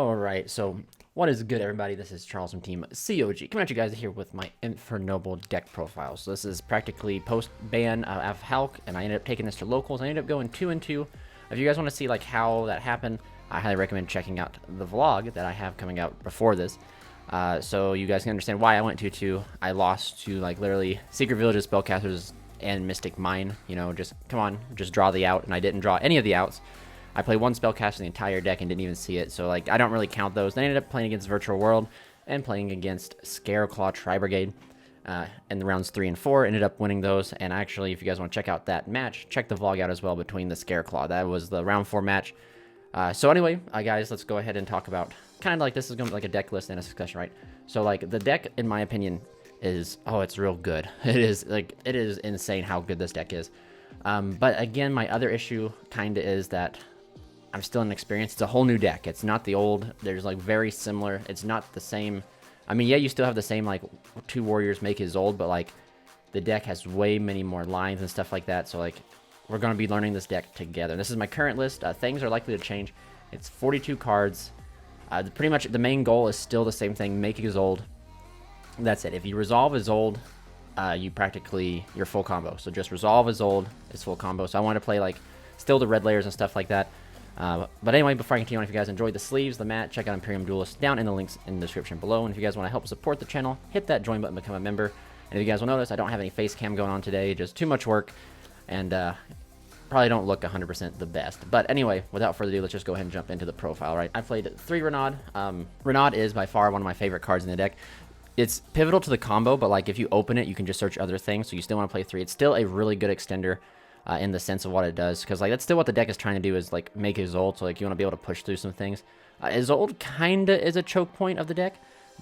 Alright, so what is good, everybody? This is Charles from Team COG, coming at you guys here with my Infernoble deck profile. So this is practically post-ban of Hulk, and I ended up taking this to locals. I ended up going 2-2. If you guys want to see like how that happened, I highly recommend checking out the vlog that I have coming out before this. So you guys can understand why I went 2-2. I lost to like literally Secret Villages, Spellcasters, and Mystic Mine. You know, just come on, just draw the out, and I didn't draw any of the outs. I played one spellcast in the entire deck and didn't even see it, so like I don't really count those. Then I ended up playing against Virtual World and playing against Scareclaw Tri-Brigade in the rounds 3 and 4. Ended up winning those, and actually, if you guys want to check out that match, check the vlog out as well between the Scareclaw. That was the round 4 match. So anyway, guys, let's go ahead and talk about kind of like this is going to be like a deck list and a discussion, right? So like the deck, in my opinion, is it's real good. It is insane how good this deck is. But again, my other issue kind of is that I'm still inexperienced. It's a whole new deck. It's not the old. There's like very similar. It's not the same. I mean, yeah, you still have the same like 2 warriors make his old, but like the deck has way many more lines and stuff like that. So like we're going to be learning this deck together. This is my current list. Things are likely to change. It's 42 cards. Pretty much the main goal is still the same thing, make his old. That's it. If you resolve his old, you're full combo. So just resolve his old is full combo. So I want to play like still the red layers and stuff like that. But anyway, before I continue on, if you guys enjoyed the sleeves, the mat, check out Imperium Duelist down in the links in the description below. And if you guys want to help support the channel, hit that join button, become a member. And if you guys will notice, I don't have any face cam going on today, just too much work, and probably don't look 100% the best. But anyway, without further ado, let's just go ahead and jump into the profile, right? I played 3 Renaud. Renaud is by far one of my favorite cards in the deck. It's pivotal to the combo, but like if you open it, you can just search other things, so you still want to play 3. It's still a really good extender. In the sense of what it does, because like that's still what the deck is trying to do, is like make Isolde, so like you want to be able to push through some things. Isolde kinda is a choke point of the deck,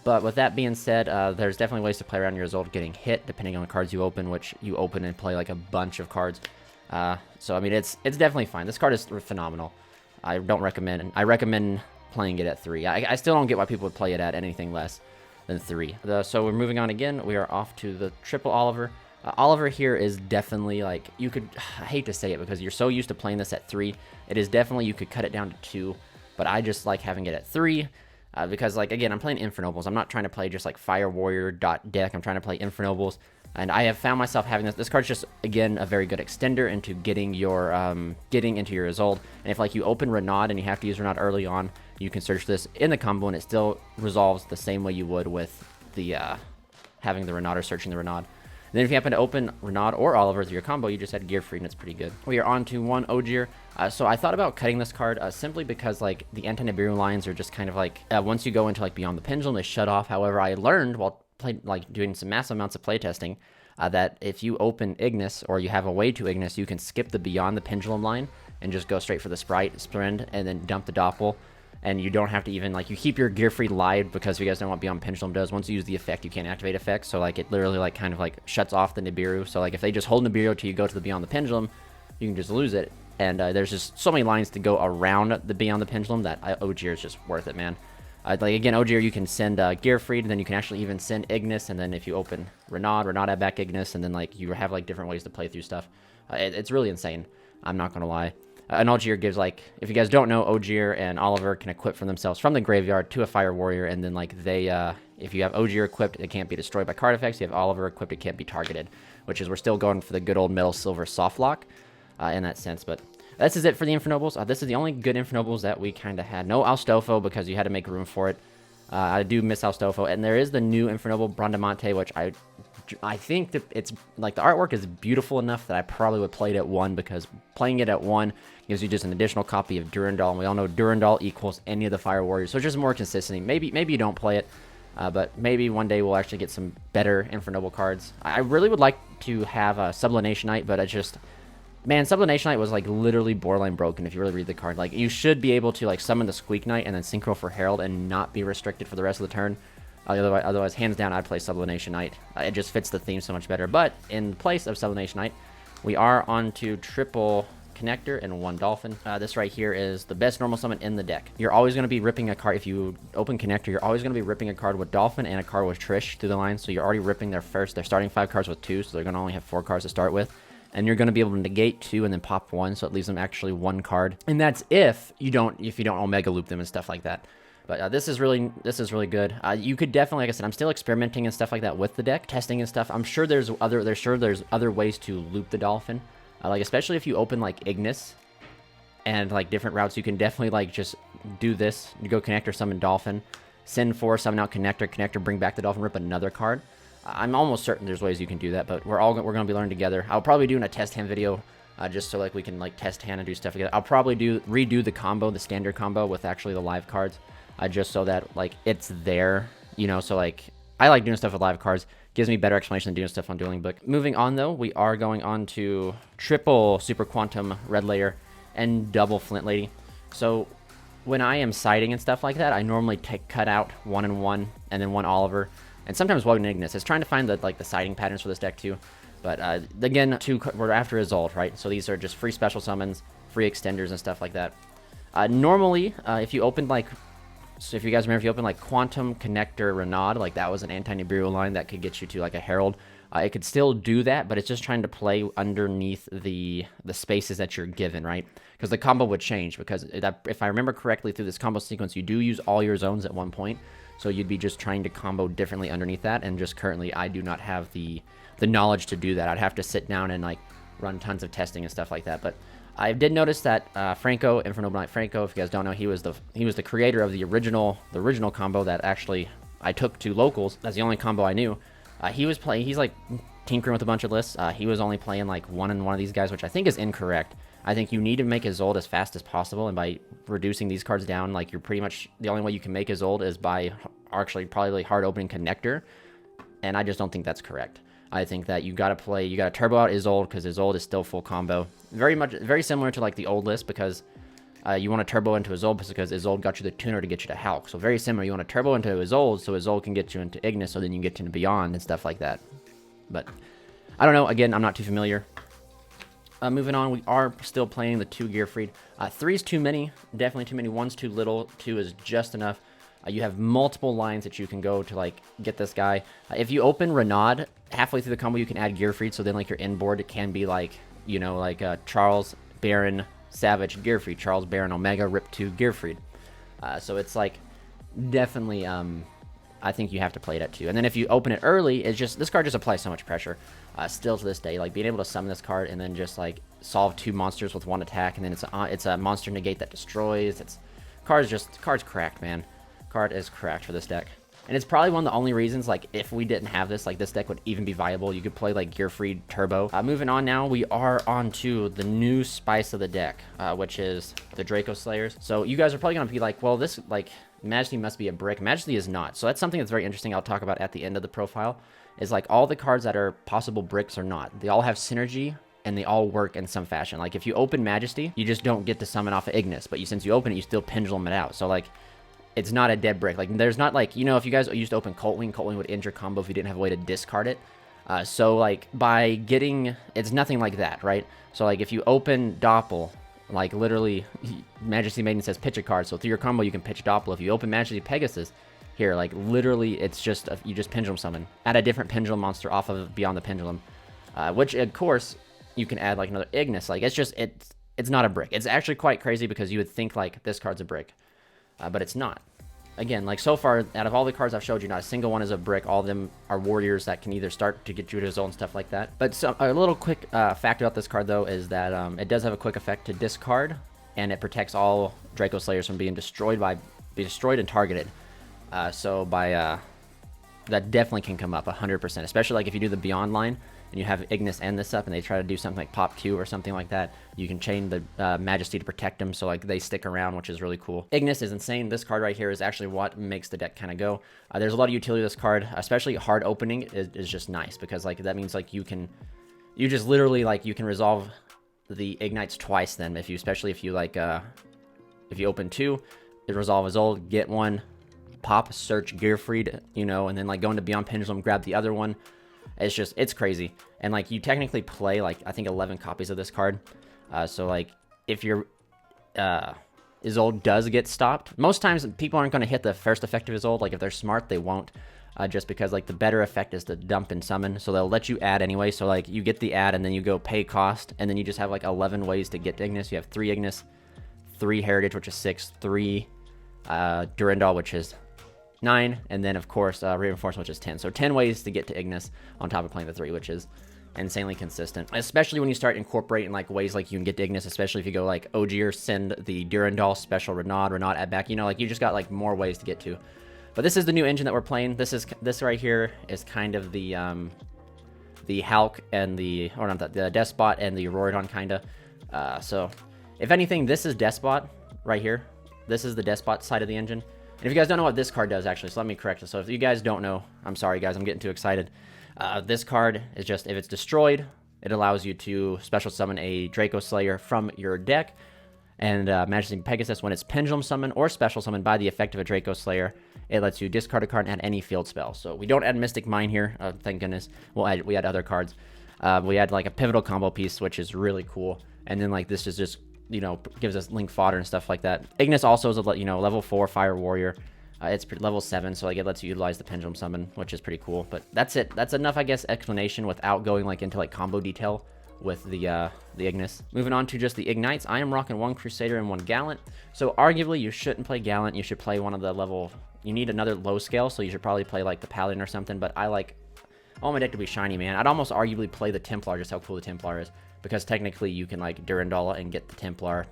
but with that being said, there's definitely ways to play around your Isolde getting hit depending on the cards you open, which you open and play like a bunch of cards. So I mean it's definitely fine. This card is phenomenal. I recommend playing it at 3. I still don't get why people would play it at anything less than 3. So we're moving on again. We are off to the triple Oliver. Oliver here is definitely like, I hate to say it because you're so used to playing this at 3. It is definitely, you could cut it down to 2, but I just like having it at 3 because like, again, I'm playing Infernobles. I'm not trying to play just like Fire Warrior deck. I'm trying to play Infernobles, and I have found myself having this. This card's just, again, a very good extender into getting into your Isolde. And if like you open Renaud and you have to use Renaud early on, you can search this in the combo and it still resolves the same way you would with the having the Renaud or searching the Renaud. And then if you happen to open Renaud or Oliver through your combo, you just had Gear Free, and it's pretty good. We are on to 1 Ogier. So I thought about cutting this card simply because like the anti-Nibiru lines are just kind of like, once you go into like Beyond the Pendulum, they shut off. However, I learned while doing some massive amounts of playtesting that if you open Ignis, or you have a way to Ignis, you can skip the Beyond the Pendulum line and just go straight for the Sprite, Sprend, and then dump the DABL. And you don't have to even, like, you keep your Gear Free live, because if you guys don't know what Beyond Pendulum does, once you use the effect, you can't activate effects, so, like, it literally, like, kind of, like, shuts off the Nibiru. So, like, if they just hold Nibiru till you go to the Beyond the Pendulum, you can just lose it. And there's just so many lines to go around the Beyond the Pendulum that Ogier is just worth it, man. Like, again, Ogier, you can send Gear Free, and then you can actually even send Ignis, and then if you open Renaud add back Ignis, and then, like, you have, like, different ways to play through stuff. It's really insane. I'm not gonna lie. An Ogier gives, like, if you guys don't know, Ogier and Oliver can equip for themselves from the graveyard to a Fire Warrior, and then, like, they, if you have Ogier equipped, it can't be destroyed by card effects. You have Oliver equipped, it can't be targeted, which is, we're still going for the good old metal silver soft lock in that sense. But this is it for the Infernobles. This is the only good Infernobles that we kind of had. No Astolfo, because you had to make room for it. I do miss Astolfo, and there is the new Infernoble Bradamante, which I think that it's like the artwork is beautiful enough that I probably would play it at 1, because playing it at 1 gives you just an additional copy of Durandal, and we all know Durandal equals any of the Fire Warriors, so it's just more consistency. Maybe you don't play it, but maybe one day we'll actually get some better Infernoble cards. I really would like to have a Sublimation Knight, but it's just, man, Sublimation Knight was like literally borderline broken if you really read the card. Like, you should be able to like summon the Squeak Knight and then Synchro for Herald and not be restricted for the rest of the turn. Otherwise, hands down, I'd play Sublimation Knight. It just fits the theme so much better. But in place of Sublimation Knight, we are on to triple Connector and 1 Dolphin. This right here is the best normal summon in the deck. You're always going to be ripping a card. If you open Connector, you're always going to be ripping a card with Dolphin and a card with Trish through the line. So you're already ripping their starting 5 cards with 2, so they're going to only have 4 cards to start with. And you're going to be able to negate 2 and then pop 1, so it leaves them actually 1 card. And that's if you don't Omega Loop them and stuff like that. But this is really good. You could definitely, like I said, I'm still experimenting and stuff like that with the deck, testing and stuff. I'm sure there's other ways to loop the Dolphin, like especially if you open like Ignis and like different routes. You can definitely like just do this. You go connector, summon Dolphin, send 4, summon out connector, bring back the Dolphin, rip another card. I'm almost certain there's ways you can do that, but we're gonna be learning together. I'll probably do a test hand video. Just so like we can like test hand and do stuff together. I'll probably redo the combo, the standard combo with actually the live cards, just so that like it's there, you know. So like I like doing stuff with live cards. Gives me better explanation than doing stuff on Dueling Book. Moving on though, we are going on to triple Super Quantum Red Layer and double Flint Lady. So when I am siding and stuff like that, I normally cut out 1 and 1 and then 1 Oliver and sometimes 1 Ignis. It's trying to find the siding patterns for this deck too. But again, we're after Isolde, right? So these are just free special summons, free extenders and stuff like that. Normally, if you opened like, so if you guys remember, if you opened like Quantum Connector Renaud, like that was an anti-Nibiru line that could get you to like a Herald. It could still do that, but it's just trying to play underneath the spaces that you're given, right? Because the combo would change, because if I remember correctly through this combo sequence, you do use all your zones at one point. So you'd be just trying to combo differently underneath that, and just currently I do not have the knowledge to do that. I'd have to sit down and like run tons of testing and stuff like that. But I did notice that Franco, Infernoble Knight Franco, if you guys don't know, he was the creator of the original combo that actually I took to locals. That's the only combo I knew. He's like tinkering with a bunch of lists. He was only playing like 1 and 1 of these guys, which I think is incorrect. I think you need to make Isolde as fast as possible, and by reducing these cards down, like you're pretty much, the only way you can make Isolde is by actually probably hard opening connector, and I just don't think that's correct. I think that you gotta turbo out Isolde, because Isolde is still full combo. Very similar to like the old list, because you want to turbo into Isolde because Isolde got you the tuner to get you to Hulk. So very similar. You want to turbo into Isolde so Isolde can get you into Ignis, so then you can get into Beyond and stuff like that. But I don't know. Again, I'm not too familiar. Moving on, we are still playing the 2 Gearfried. 3 is too many, definitely too many. 1's too little, 2 is just enough. You have multiple lines that you can go to like get this guy. If you open Renaud, halfway through the combo you can add Gearfried, so then like your inboard, it can be like, you know, like Charles, Baron, Savage, Gearfried, Charles, Baron, Omega, Rip 2, Gearfried. So it's like definitely I think you have to play it at 2. And then if you open it early, it's just, this card just applies so much pressure. Still to this day, like being able to summon this card and then just like solve 2 monsters with 1 attack, and then it's a monster negate that destroys. Card's cracked, man. Card is cracked for this deck. And it's probably one of the only reasons, like, if we didn't have this, like, this deck would even be viable. You could play, like, Gearfried Turbo. Moving on now, we are on to the new spice of the deck, which is the Dracoslayers. So you guys are probably going to be like, well, this, like, Majesty must be a brick. Majesty is not. So that's something that's very interesting I'll talk about at the end of the profile, is, like, all the cards that are possible bricks or not. They all have synergy, and they all work in some fashion. Like, if you open Majesty, you just don't get to summon off of Ignis. But since you open it, you still pendulum it out. So, like, it's not a dead brick. Like, there's not, like, you know, if you guys used to open Coltwing would end your combo if you didn't have a way to discard it. So, like, by getting, it's nothing like that, right? So, like, if you open Doppel, like, literally, Majesty Maiden says pitch a card. So, through your combo, you can pitch Doppel. If you open Majesty Pegasus, here, like, literally, it's just, you just pendulum summon. Add a different pendulum monster off of Beyond the Pendulum. Which, of course, you can add, like, another Ignis. Like, it's just, it's not a brick. It's actually quite crazy because you would think, like, this card's a brick. But it's not. Again, like, so far, out of all the cards I've showed you, not a single one is a brick. All of them are warriors that can either start to get you to his own stuff like that. But a little quick fact about this card, though, is that it does have a quick effect to discard, and it protects all Dracoslayers from being destroyed and targeted. That definitely can come up 100%, especially like if you do the Beyond line and you have Ignis and this up and they try to do something like Pop 2 or something like that, you can chain the Majesty to protect them, so like they stick around, which is really cool. Ignis is insane. This card right here is actually what makes the deck kind of go. There's a lot of utility to this card, especially hard opening is just nice, because like that means like you just literally like you can resolve the Ignites twice then, especially if you like if you open 2, it resolve Isolde, get 1, pop, search Gearfried, you know, and then like go into Beyond Pendulum, grab the other one. It's crazy. And like you technically play like I think 11 copies of this card. So like if your Isolde does get stopped, most times people aren't going to hit the first effect of Isolde. Like if they're smart, they won't. Just because like the better effect is to dump and summon, so they'll let you add anyway. So like you get the add and then you go pay cost, and then you just have like 11 ways to get Ignis. You have 3 Ignis, 3 Heritage, which is 6, 3 Durandal, which is 9, and then of course Reinforcement, which is 10. So 10 ways to get to Ignis on top of playing the 3, which is insanely consistent, especially when you start incorporating like ways like you can get to Ignis, especially if you go like OG or send the Durandal special Renaud add back, you know, like you just got like more ways to get to. But this is the new engine that we're playing. This right here is kind of the Hulk and the Despot and the Auroradon kinda. So if anything, this is Despot right here. This is the Despot side of the engine. And if you guys don't know what this card does, actually, so let me correct it. So if you guys don't know, I'm sorry, guys, I'm getting too excited. This card is just, if it's destroyed, it allows you to special summon a Dracoslayer from your deck. And Magically Pegasus, when it's Pendulum Summon or Special Summon by the effect of a Dracoslayer, it lets you discard a card and add any field spell. So we don't add Mystic Mine here, thank goodness. We add other cards. We add like a Pivotal Combo piece, which is really cool. And then like this is just, you know, gives us Link Fodder and stuff like that. Ignis also is a, you know, level 4 Fire Warrior. It's level 7, so like it lets you utilize the Pendulum Summon, which is pretty cool. But that's it. That's enough, I guess, explanation without going like into like combo detail with the Ignis. Moving on to just the Ignites, I am rocking 1 Crusader and 1 Gallant. So arguably you shouldn't play Gallant. You should play one of the level. You need another low scale, so you should probably play like the Paladin or something. But I want my deck to be shiny, man. I'd almost arguably play the Templar, just how cool the Templar is. Because technically you can like Durandal and get the Templar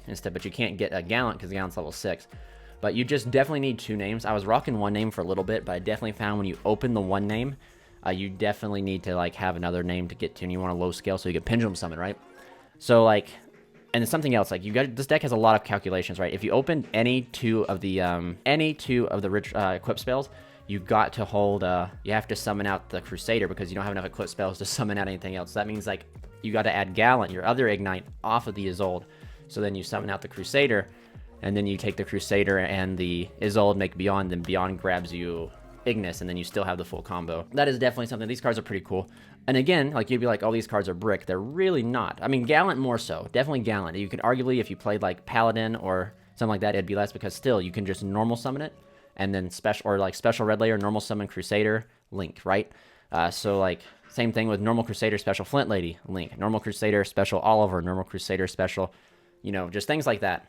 instead, but you can't get a Gallant because Gallant's level 6. But you just definitely need 2 names. I was rocking 1 name for a little bit, but I definitely found when you open the 1 name, you definitely need to like have another name to get to, and you want a low scale so you can Pendulum Summon, right? So like, and something else, like this deck has a lot of calculations, right? If you open any two of the rich equip spells, you got to hold, you have to summon out the Crusader because you don't have enough equip spells to summon out anything else. So that means like you got to add Gallant, your other Ignite, off of the Isolde. So then you summon out the Crusader, and then you take the Crusader and the Isolde, make Beyond, then Beyond grabs you Ignis, and then you still have the full combo. That is definitely something. These cards are pretty cool. And again, like you'd be like, oh, these cards are brick. They're really not. I mean, Gallant more so. Definitely Gallant. You could arguably, if you played like Paladin or something like that, it'd be less because still you can just normal summon it, and then special Red Layer, normal summon Crusader, Link, right? So like same thing with normal Crusader, special Flint Lady, Link, normal Crusader, special Oliver, normal Crusader, special, you know, just things like that.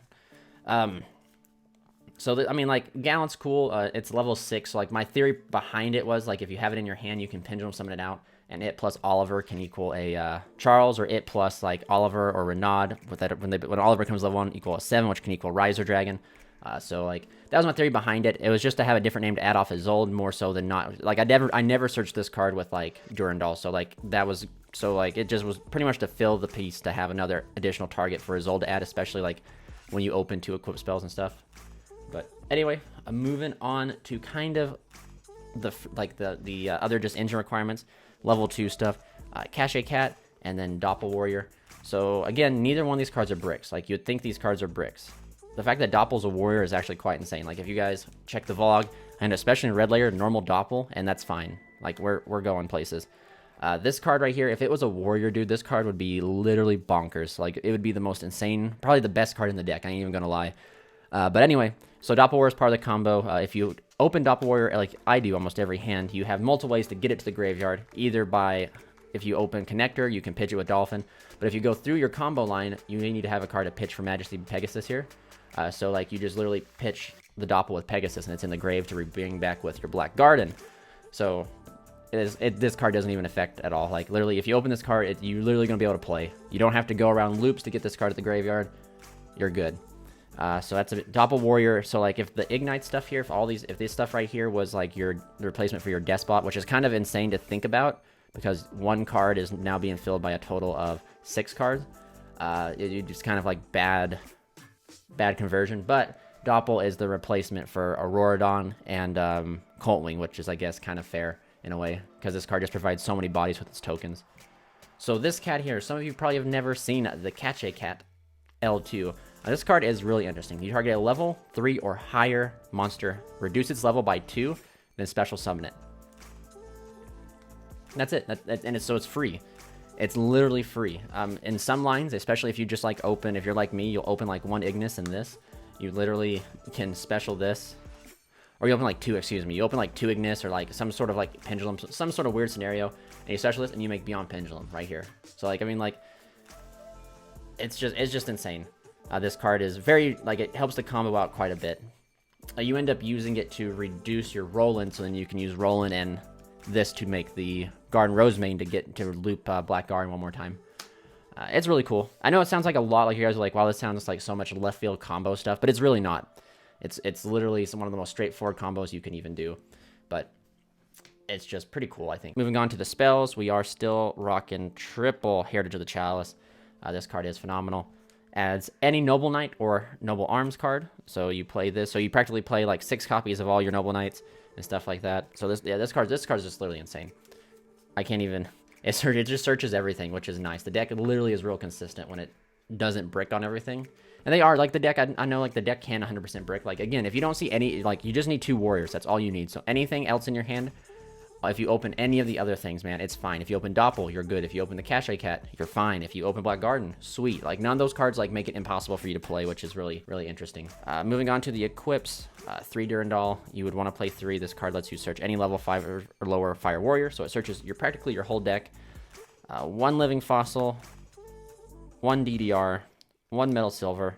So I mean, like Gallant's cool. It's level 6. So like my theory behind it was like if you have it in your hand, you can Pendulum Summon it out, and it plus Oliver can equal a Charles, or it plus like Oliver or Renaud. With that, when Oliver comes level 1, equal a 7, which can equal Riser Dragon. So like that was my theory behind it. It was just to have a different name to add off Isolde more so than not. Like I never searched this card with like Durandal. So like that was like it just was pretty much to fill the piece to have another additional target for Isolde to add, especially like when you open 2 equip spells and stuff. But anyway, I'm moving on to kind of the other just engine requirements, level 2 stuff, Cache Cat, and then Doppel Warrior. So again, neither one of these cards are bricks. Like you'd think these cards are bricks. The fact that Doppel's a warrior is actually quite insane. Like if you guys check the vlog, and especially in Red Layer, normal Doppel, and that's fine. Like we're going places. This card right here, if it was a warrior, dude, this card would be literally bonkers. Like it would be the most insane, probably the best card in the deck. I ain't even gonna lie. But anyway, so Doppel Warrior is part of the combo. If you open Doppel Warrior, like I do almost every hand, you have multiple ways to get it to the graveyard. Either by, if you open Connector, you can pitch it with Dolphin. But if you go through your combo line, you need to have a card to pitch for Majesty Pegasus here. So like you just literally pitch the Doppel with Pegasus, and it's in the grave to bring back with your Black Garden. So this card doesn't even affect at all. Like literally, if you open this card, you're literally gonna be able to play. You don't have to go around loops to get this card at the graveyard. You're good. So that's a Doppel Warrior. So like if the Ignite stuff here, if this stuff right here was like the replacement for your Despot, which is kind of insane to think about because 1 card is now being filled by a total of 6 cards. It's just kind of like bad conversion. But Doppel is the replacement for Auroradon and Coltwing, which is, I guess, kind of fair in a way because this card just provides so many bodies with its tokens. So this cat here, some of you probably have never seen the Cache Cat L2. This card is really interesting. You target a level 3 or higher monster, reduce its level by 2, then special summon it. And that's it. And so it's free. It's literally free. In some lines, especially if you just like open, if you're like me, you'll open like 1 Ignis and this. You literally can special this. Or you open like 2, excuse me. You open like 2 Ignis or like some sort of like Pendulum, some sort of weird scenario, and you special this and you make Beyond Pendulum right here. So like, I mean, like, it's just insane. This card is very, like, it helps the combo out quite a bit. you end up using it to reduce your Roland, so then you can use Roland and this to make the Garden Rose main to get to loop Black Garden one more time. It's really cool. I know it sounds like a lot, like you guys are like, wow, this sounds like so much left field combo stuff, but it's really not. It's literally one of the most straightforward combos you can even do, but it's just pretty cool, I think. Moving on to the spells, we are still rocking triple Heritage of the Chalice. This card is phenomenal. Adds any Noble Knight or Noble Arms card. So you play this. So you practically play like 6 copies of all your Noble Knights and stuff like that. So this card is just literally insane. I can't even... It just searches everything, which is nice. The deck literally is real consistent when it doesn't brick on everything. And they are, like the deck, I know like the deck can 100% brick. Like again, if you don't see any, like you just need 2 warriors. That's all you need. So anything else in your hand, if you open any of the other things, man, it's fine. If you open DABL, you're good. If you open the Cache Cat, you're fine. If you open Black Garden, sweet. Like none of those cards like make it impossible for you to play, which is really, really interesting. Moving on to the equips, 3 Durandal. You would want to play 3. This card lets you search any level 5 or lower Fire Warrior. So it searches practically your whole deck. 1 Living Fossil, 1 DDR, 1 Metal Silver,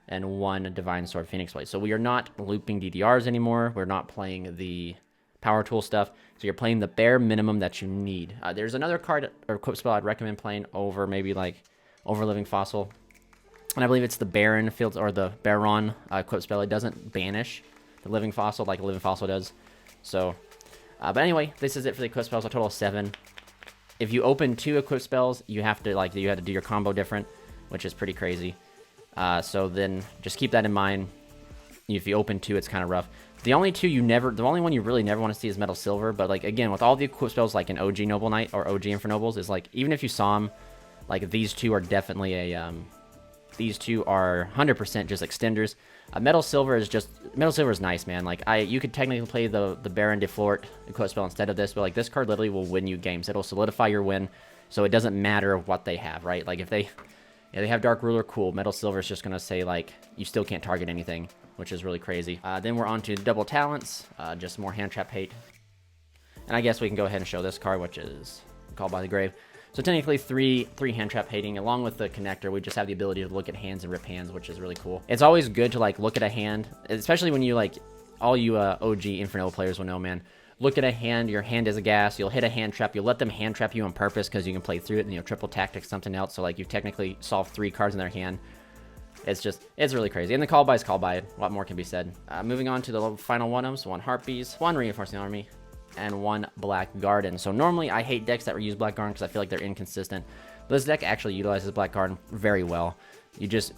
and 1 Divine Sword Phoenix Blade. So we are not looping DDRs anymore. We're not playing the power tool stuff, so you're playing the bare minimum that you need. There's another card or equip spell I'd recommend playing over maybe like over Living Fossil, and I believe it's the Baron Fields or the Baron equip spell. It doesn't banish the Living Fossil like a Living Fossil does. So, but anyway, this is it for the equip spells. A total of 7. If you open 2 equip spells, you have to do your combo different, which is pretty crazy. So then just keep that in mind. If you open 2, it's kind of rough. The only one you really never want to see is Metal Silver, but like again, with all the equip spells like an OG Noble Knight or OG Infernobles, is like even if you saw them, like these 2 are definitely these 2 are 100% just extenders. Metal Silver is nice, man. Like you could technically play the Baron de Flort equip spell instead of this, but like this card literally will win you games. It'll solidify your win, so it doesn't matter what they have, right? Like if they have Dark Ruler, cool. Metal Silver is just gonna say like you still can't target anything, which is really crazy. Then we're on to double talents, just more hand trap hate. And I guess we can go ahead and show this card, which is Called by the Grave. So technically 3 hand trap hating, along with the connector, we just have the ability to look at hands and rip hands, which is really cool. It's always good to like look at a hand, especially when you like, all you OG Inferno players will know, man. Look at a hand, your hand is a gas, you'll hit a hand trap, you'll let them hand trap you on purpose because you can play through it and triple tactics something else. So like you've technically solved 3 cards in their hand. It's really crazy. And the call by is call by. A lot more can be said. Moving on to the final one-ums. 1 Harpies, 1 Reinforcing Army, and 1 Black Garden. So normally I hate decks that use Black Garden because I feel like they're inconsistent. But this deck actually utilizes Black Garden very well. There's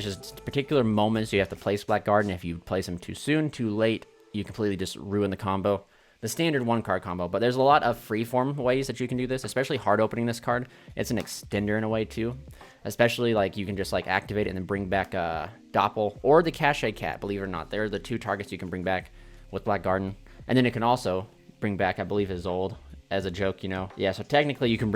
just particular moments you have to place Black Garden. If you place them too soon, too late, you completely just ruin the combo. The standard 1-card combo, but there's a lot of freeform ways that you can do this, especially hard opening this card. It's an extender in a way too, especially like you can just like activate it and then bring back DABL or the Cache Cat, believe it or not. They're the 2 targets you can bring back with Black Garden. And then it can also bring back, I believe, Isolde as a joke, you know. Yeah, so technically you can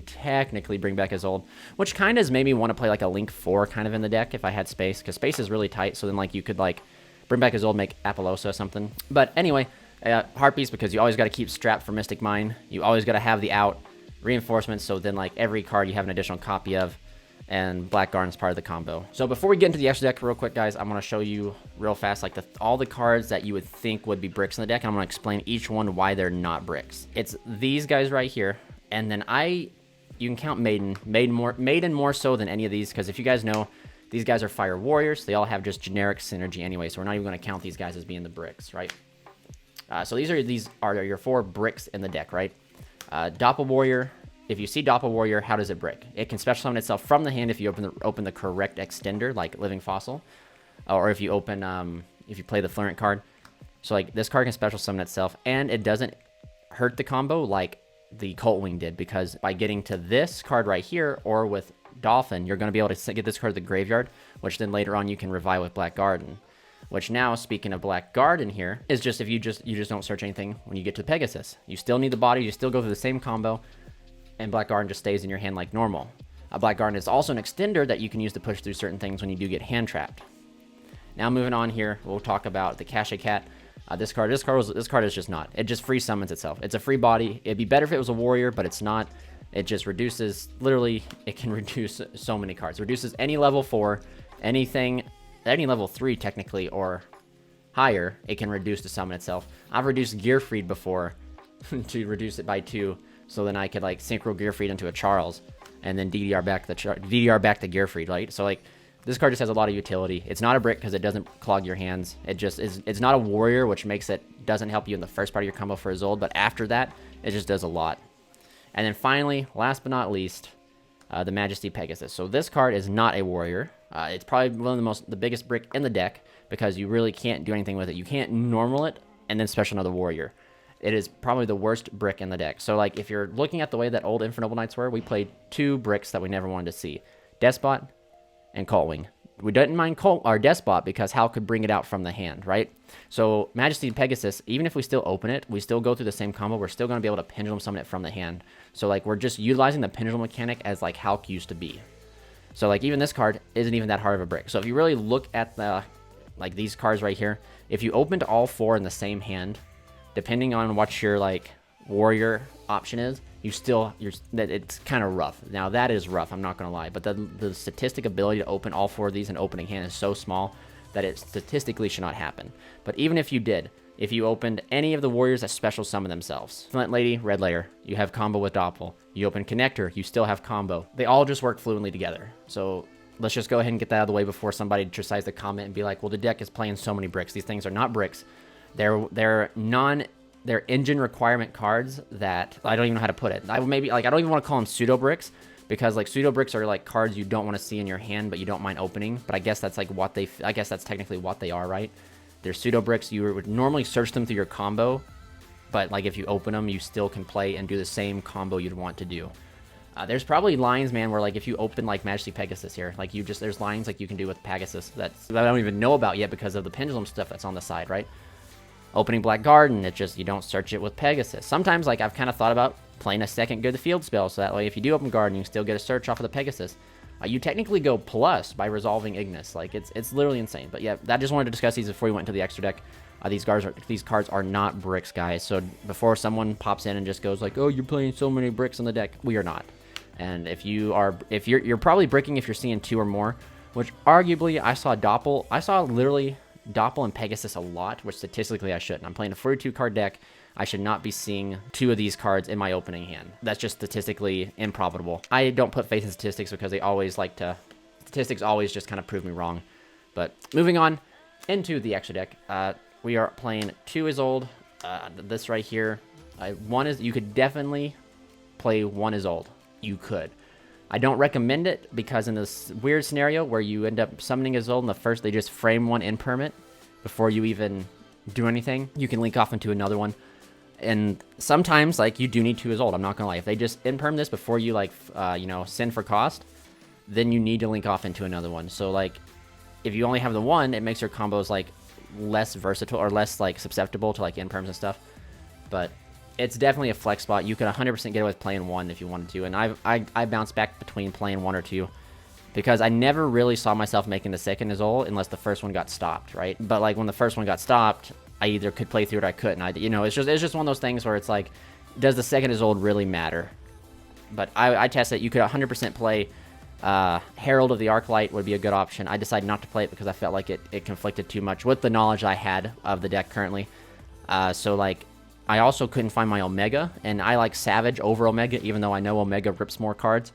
technically bring back Isolde, which kind of has made me want to play like a Link 4 kind of in the deck if I had space, because space is really tight, so then like you could like bring back Isolde, make Apollosa or something. But anyway, Harpies, because you always got to keep strapped for Mystic Mine. You always got to have the out reinforcements, so then like every card you have an additional copy of, and Black Garden's part of the combo. So before we get into the extra deck real quick, guys, I'm going to show you real fast like all the cards that you would think would be bricks in the deck, and I'm going to explain each one why they're not bricks. It's these guys right here, and then you can count Maiden more so than any of these, because if you guys know, these guys are Fire Warriors. They all have just generic synergy anyway, so we're not even going to count these guys as being the bricks, right? So these are your 4 bricks in the deck, right? DABL Warrior. If you see DABL Warrior, how does it brick? It can special summon itself from the hand if you open the correct extender, like Living Fossil, or if you play the Florent card. So like this card can special summon itself, and it doesn't hurt the combo like the Cult Wing did, because by getting to this card right here, or with Dolphin, you're going to be able to get this card to the graveyard, which then later on you can revive with Black Garden. Which now, speaking of Black Garden here, is just if you just don't search anything when you get to Pegasus. You still need the body, you still go through the same combo, and Black Garden just stays in your hand like normal. Black Garden is also an extender that you can use to push through certain things when you do get hand trapped. Now moving on here, we'll talk about the Cache Cat. This card is just not. It just free summons itself. It's a free body. It'd be better if it was a warrior, but it's not. It just reduces, literally, it can reduce so many cards. It reduces any level 4, anything, any level 3 technically, or higher, it can reduce the summon itself. I've reduced Gearfried before to reduce it by 2, so then I could like Synchro Gearfried into a Charles, and then DDR back the Gearfried, right? So like this card just has a lot of utility. It's not a brick because it doesn't clog your hands. It just is. It's not a warrior, which makes it doesn't help you in the first part of your combo for Isolde, but after that, it just does a lot. And then finally, last but not least, the Majesty Pegasus. So this card is not a warrior. It's probably one of the biggest brick in the deck because you really can't do anything with it. You can't normal it and then special another warrior. It is probably the worst brick in the deck. So like if you're looking at the way that old Infernoble Knights were, we played 2 bricks that we never wanted to see: Despot and Cultwing. We didn't mind our Despot because Hal could bring it out from the hand, right? So Majesty and Pegasus, even if we still open it, we still go through the same combo. We're still going to be able to pendulum summon it from the hand. So like we're just utilizing the pendulum mechanic as like Hulk used to be. So like even this card isn't even that hard of a brick. So if you really look at the like these cards right here, if you opened all 4 in the same hand, depending on what your like warrior option is, it's kind of rough. Now that is rough, I'm not gonna lie, but the statistic ability to open all 4 of these in opening hand is so small that it statistically should not happen. But even if you did, if you opened any of the warriors that special summon themselves, Flint Lady, Red Layer, you have combo with DABL. You open Connector, you still have combo. They all just work fluently together. So let's just go ahead and get that out of the way before somebody decides to comment and be like, well, the deck is playing so many bricks. These things are not bricks. They're engine requirement cards that I don't even know how to put it. I don't even want to call them Pseudo-Bricks because like Pseudo-Bricks are like cards you don't want to see in your hand but you don't mind opening. But I guess that's like I guess that's technically what they are, right? They're Pseudo-Bricks. You would normally search them through your combo, but like if you open them, you still can play and do the same combo you'd want to do. There's probably lines, man, where like if you open like Majesty Pegasus here, like there's lines like you can do with Pegasus that I don't even know about yet because of the pendulum stuff that's on the side, right? Opening Black Garden, you don't search it with Pegasus. Sometimes, like, I've kind of thought about playing a second Good the Field spell, so that way if you do open Garden, you can still get a search off of the Pegasus. You technically go plus by resolving Ignis. Like, it's literally insane. But yeah, I just wanted to discuss these before we went into the extra deck. These cards are not bricks, guys. So before someone pops in and just goes like, oh, you're playing so many bricks on the deck, we are not. And if you're probably bricking if you're seeing 2 or more, which arguably I saw literally DABL and Pegasus a lot, which statistically I shouldn't. I'm playing a 42 card deck. I should not be seeing 2 of these cards in my opening hand. That's just statistically improbable. I don't put faith in statistics because statistics always just kind of prove me wrong. But moving on into the extra deck, we are playing 2 Isolde. This right here, you could definitely play 1 Isolde. You could. I don't recommend it because in this weird scenario where you end up summoning Isolde and they just frame 1 in permit before you even do anything, you can link off into another one. And sometimes like you do need 2 Isolde, I'm not gonna lie. If they just in-perm this before you like send for cost, then you need to link off into another one. So like if you only have the 1, it makes your combos like less versatile or less like susceptible to like in-perms and stuff. But it's definitely a flex spot. You could 100% get away with playing 1 if you wanted to. And I bounced back between playing 1 or 2 because I never really saw myself making the second Isolde unless the first one got stopped, right? But like when the first one got stopped, I either could play through it or I couldn't. It's just one of those things where it's like, does the second Isolde really matter? But I tested it. You could 100% play Herald of the Arclight would be a good option. I decided not to play it because I felt like it conflicted too much with the knowledge I had of the deck currently. So like, I also couldn't find my Omega, and I like Savage over Omega, even though I know Omega rips more cards.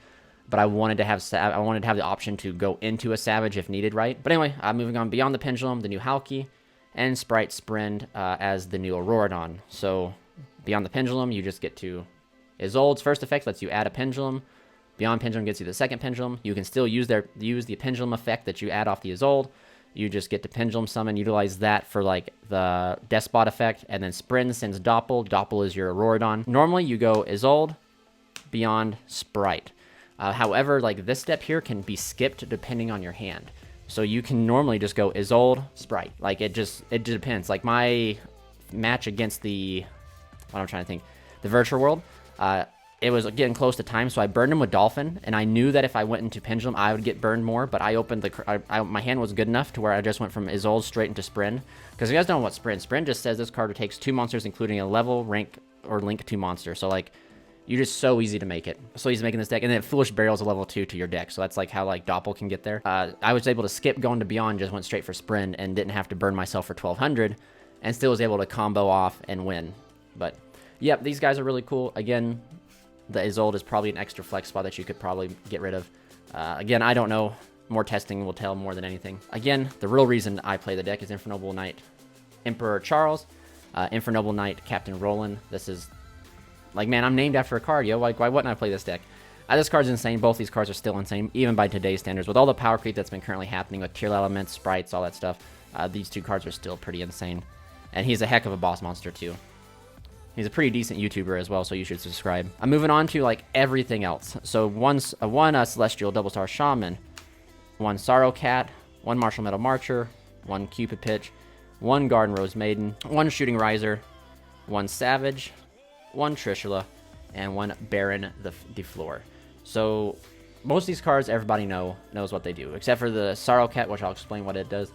But I wanted to have the option to go into a Savage if needed, right? But anyway, moving on beyond the Pendulum, the new Halki, and Sprite Sprend as the new Auroradon. So beyond the Pendulum, you just get to Isolde's first effect lets you add a Pendulum. Beyond Pendulum gets you the second Pendulum. You can still use the Pendulum effect that you add off the Isolde. You just get to Pendulum Summon, utilize that for like the Despot effect, and then Sprint sends DABL. DABL is your Auroradon. Normally you go Isolde, Beyond, Sprite. However, like this step here can be skipped depending on your hand. So you can normally just go Isolde, Sprite. Like it just depends. Like my match against the Virtual World, it was getting close to time, so I burned him with Dolphin, and I knew that if I went into Pendulum, I would get burned more, but I opened my hand was good enough to where I just went from Isolde straight into Sprint. Because if you guys don't know what Sprint just says this card takes 2 monsters, including a level, rank, or link 2 monster. So, like, You're just so easy to make it. So easy making this deck. And then Foolish Burial's a level 2 to your deck. So that's like how like DABL can get there. I was able to skip going to Beyond, just went straight for Sprint and didn't have to burn myself for 1200 and still was able to combo off and win. But yep, these guys are really cool. Again, the Isolde is probably an extra flex spot that you could probably get rid of. Again, I don't know. More testing will tell more than anything. Again, the real reason I play the deck is Infernoble Knight Emperor Charles, Infernoble Knight Captain Roland. This is like, man, I'm named after a card, yo. Like, why wouldn't I play this deck? This card's insane. Both these cards are still insane, even by today's standards. With all the power creep that's been currently happening with tier elements, sprites, all that stuff, these two cards are still pretty insane. And he's a heck of a boss monster, too. He's a pretty decent YouTuber as well, so you should subscribe. I'm moving on to, like, everything else. So, one Celestial Double Star Shaman, one Sorrow Cat, one Martial Metal Marcher, one Cupid Pitch, one Garden Rose Maiden, one Shooting Riser, one Savage, one Trishula, and one Baron the Floor. So most of these cards everybody knows what they do, except for the Sorrow Cat, which I'll explain what it does.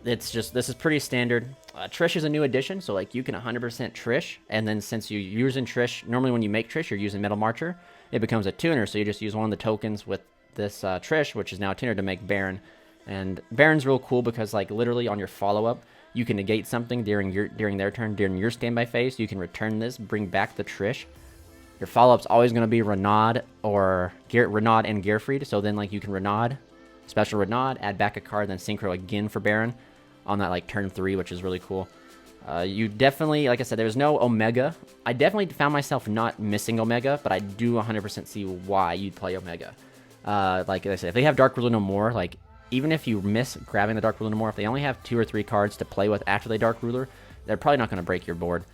It's just, this is pretty standard. Trish is a new addition, so like you can 100% Trish, and then since you're using Trish, normally when you make Trish, you're using Metal Marcher, it becomes a tuner, so you just use one of the tokens with this Trish, which is now a tuner, to make Baron. And Baron's real cool because like literally on your follow-up, you can negate something during their turn, during your standby phase. You can return this, bring back the Trish. Your follow-up's always going to be Renaud or Renaud and Gearfried. So then like you can Renaud, special Renaud, add back a card, then Synchro again for Baron on that like turn 3, which is really cool. You definitely, like I said, there's no Omega. I definitely found myself not missing Omega, but I do 100% see why you'd play Omega. Like I said, if they have Dark Ruler no more, like even if you miss grabbing the Dark Ruler no more, if they only have 2 or 3 cards to play with after they Dark Ruler, they're probably not going to break your board.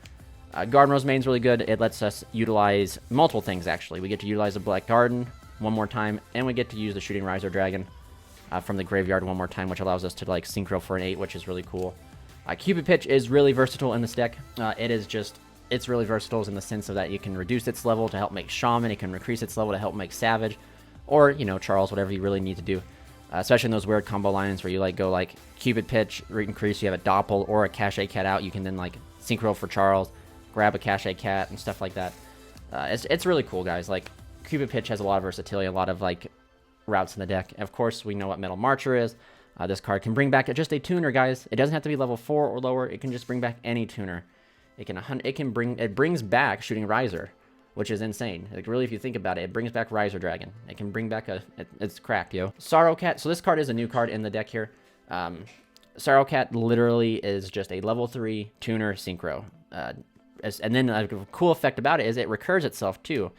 Garden Rose Main's really good. It lets us utilize multiple things, actually. We get to utilize the Black Garden one more time, and we get to use the Shooting Riser Dragon from the graveyard one more time, which allows us to like Synchro for an 8, which is really cool. Cupid Pitch is really versatile in this deck. It's really versatile in the sense of that you can reduce its level to help make Shaman, it can increase its level to help make Savage, or, you know, Charles, whatever you really need to do. Especially in those weird combo lines where you like go like Cupid Pitch, increase, you have a DABL or a Cache Cat out, you can then like Synchro for Charles, grab a Cache Cat and stuff like that. It's really cool, guys. Like Cupid Pitch has a lot of versatility, a lot of like routes in the deck. Of course, we know what Metal Marcher is. This card can bring back just a tuner, guys. It doesn't have to be level 4 or lower. It can just bring back any tuner. It brings back Shooting Riser, which is insane. Like, really, if you think about it, it brings back Riser Dragon. It can bring back it's cracked, yo. Sorrow Cat. So this card is a new card in the deck here. Sorrow Cat literally is just a level 3 tuner Synchro. And then a cool effect about it is it recurs itself too.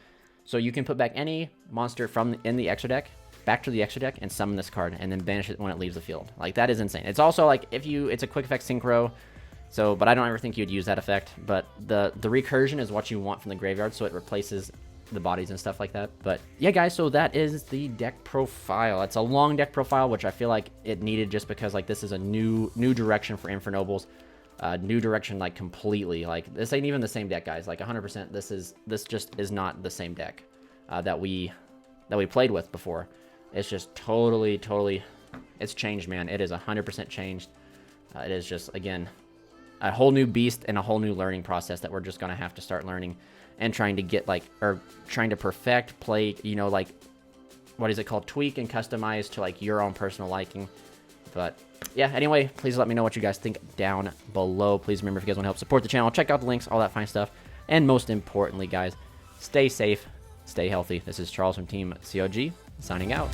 So you can put back any monster from in the extra deck back to the extra deck and summon this card and then banish it when it leaves the field. Like, that is insane. It's also like it's a quick effect Synchro. So, but I don't ever think you'd use that effect. But the recursion is what you want from the graveyard, so it replaces the bodies and stuff like that. But yeah, guys, so that is the deck profile. It's a long deck profile, which I feel like it needed just because like this is a new direction for Infernobles. New direction, like completely. Like, this ain't even the same deck, guys. Like 100%, this just is not the same deck that we played with before. It's just totally, it's changed, man. It is 100% changed. It is just, again, a whole new beast and a whole new learning process that we're just gonna have to start learning and trying to get like, or trying to perfect, play, you know, like, what is it called, tweak and customize to like your own personal liking. But yeah, anyway, please let me know what you guys think down below. Please remember, if you guys want to help support the channel, check out the links, all that fine stuff. And most importantly, guys, stay safe, stay healthy. This is Charles from Team COG signing out.